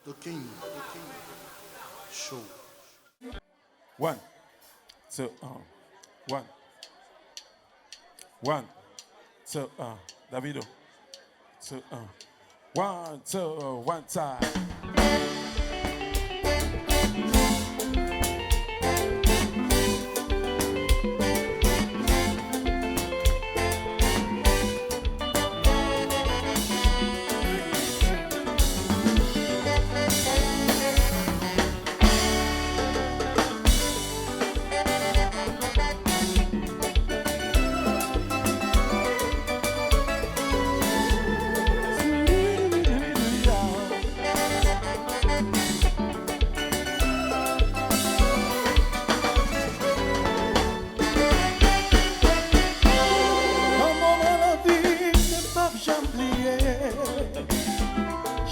The king. Show. One, two, one, one, two, Davido, two, one, two, one time.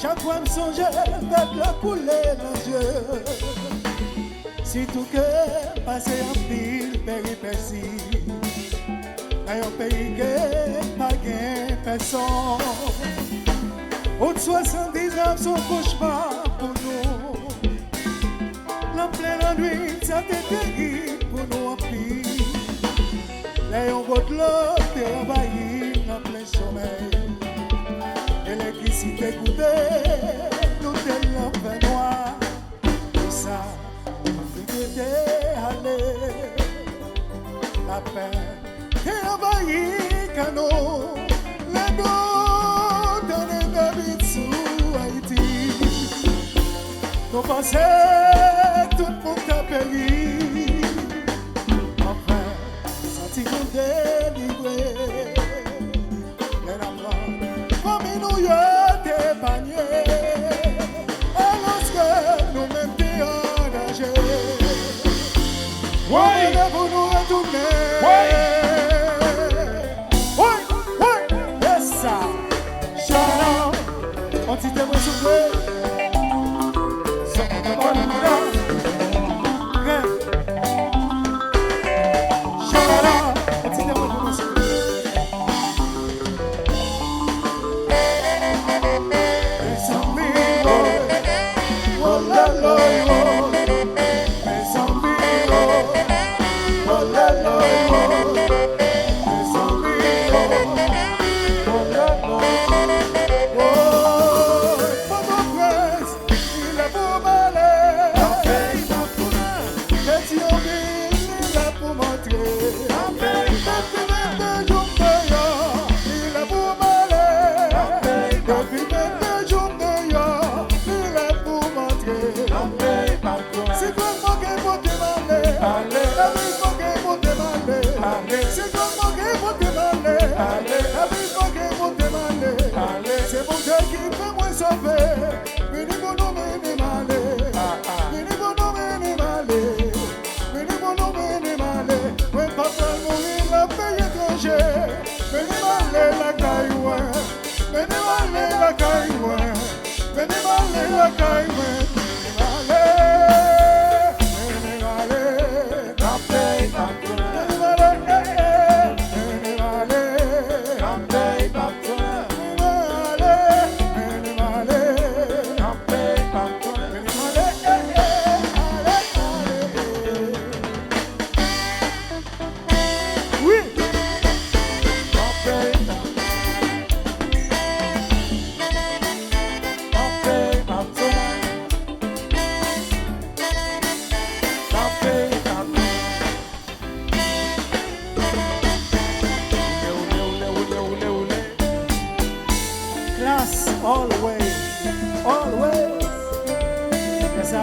Chaque fois me songe avec la coulée dans les yeux. Si tout cœur passé en pile péripétie, dans un pays qui n'a pas de personne. Au 70 ans, son cauchemar pour nous. La pleine nuit, ça t'est terrible pour nous en pile. Là, on vote l'autre et envahi dans plein sommeil. L'électricité coupée, tout est l'enfer noir. Et ça, on fait aller. La peine est envahie canot. Les dos donnent David sous Haïti. Nous pensons tout le monde a péri. Enfin, senti-nous délivrés. Nous y a épargnés, alors que nous-mêmes t'es engagés. Oui, pour nous retourner. Oui, et ça, Chana, on t'y t'aime souffler. Ça, on te voit nous là. Chana, on t'y t'aime souffler. C'est pour Dieu qui peut moi sauver. Minimum non minimale. Minimum non minimale. Minimum non minimale. Oui, papa mourir la paix étranger. Minimale la caille. Minimale la caille. Minimale la caille. Always, always. Yes, I.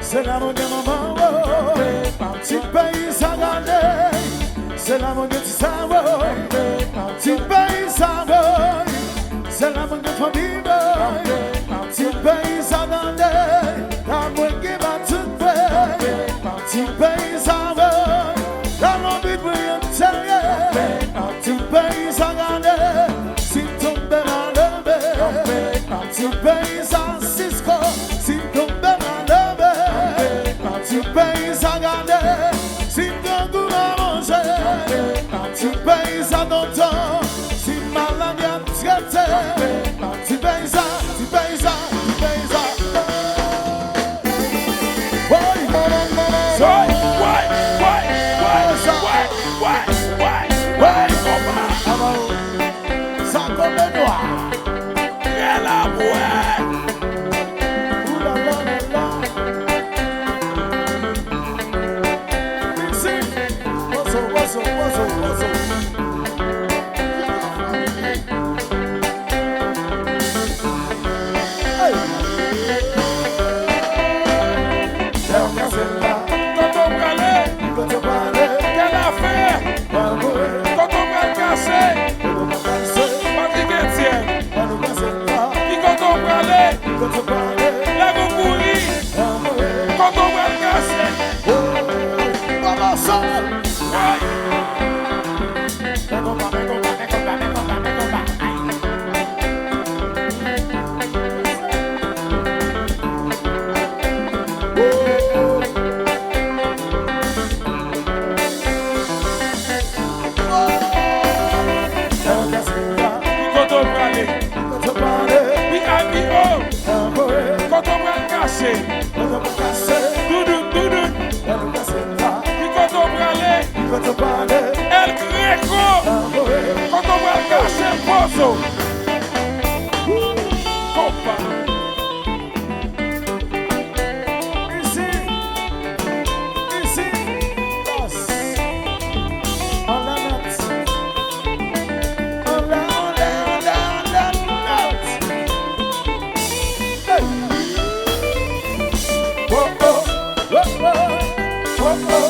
C'est l'amour de maman, petit pays à garder. C'est l'amour de Tissamo, petit pays à garder. C'est l'amour de famille, petit pays à garder. L'amour qui va tout faire, petit pays à garder. L'amour qui brille en terre, petit pays à garder. Si tombe à lever, petit pays à Cisco, si tombe à tu payes à garder, si ton goût à manger, tu payes à ton temps, si malade à traiter, tu payes à, tu payes à, tu payes à. Ça comme le noir. Elle a boué. El Greco, quand on va cacher le pozo. Compa. Ici, dos. On la note. On la note. Hey. Oh oh, oh oh, oh oh.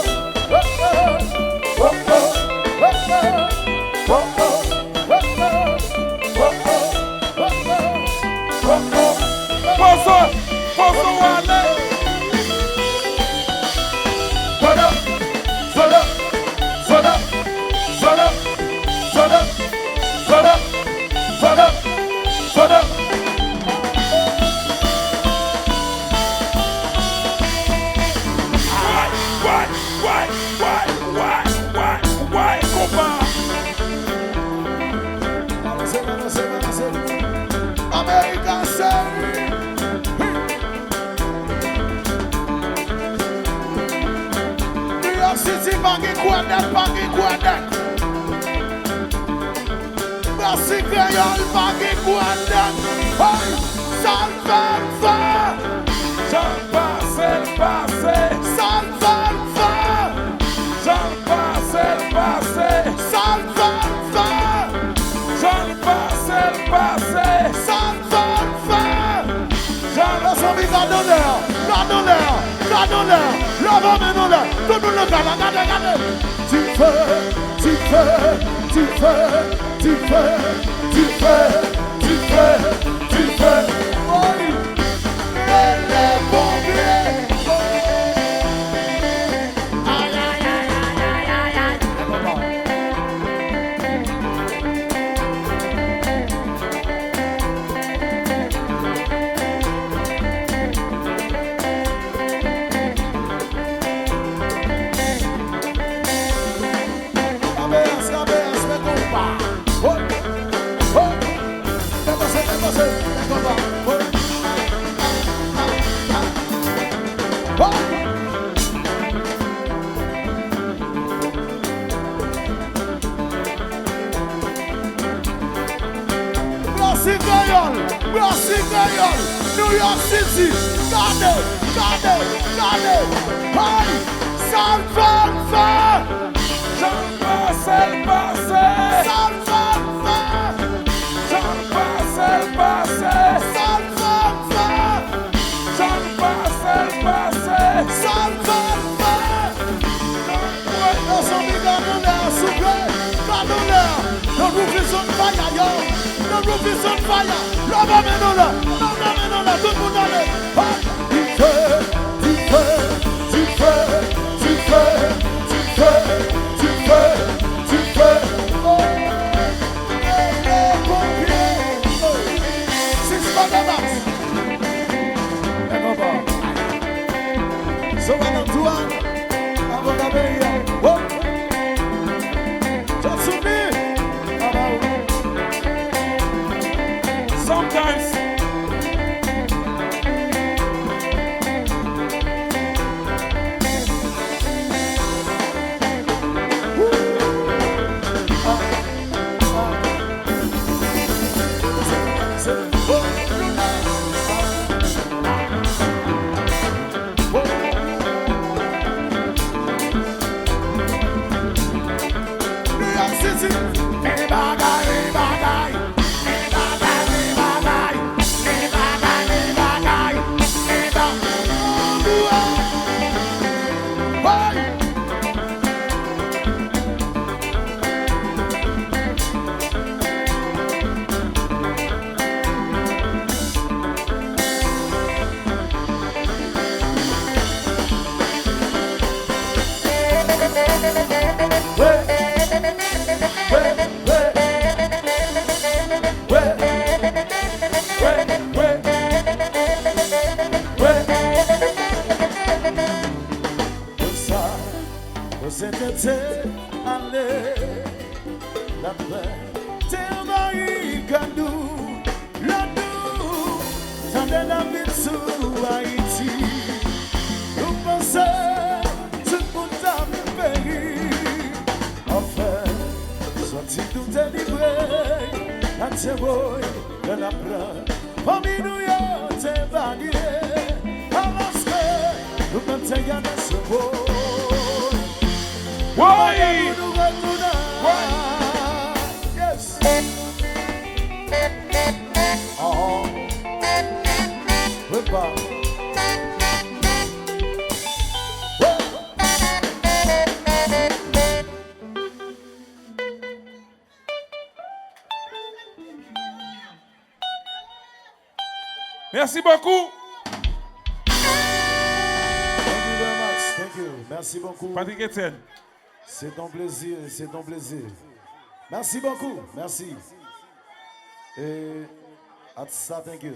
American Sally. New York City, Bangi Guadek. Merci Créole, Bangi Guadek. Hey, Salva. Jean passe. Salva. Jean passe. Salva. Jean passe. Gadoleur, lave-moi, tout le monde regarde. Tu fais. Oui, les pompiers. Aïe. New York City, Gardez, hey, Salfanfa, Salfanfa, the roof is on fire, yo. The roof is on fire. Lava menola, tout le monde allait. Tu fais. Oh, c'est Spadamas. So Antoine, avant la veille. Oh, sometimes merci beaucoup. Thank you. Merci beaucoup. Patrick Etienne. C'est ton plaisir. Merci beaucoup. Merci. Et à ça, thank you.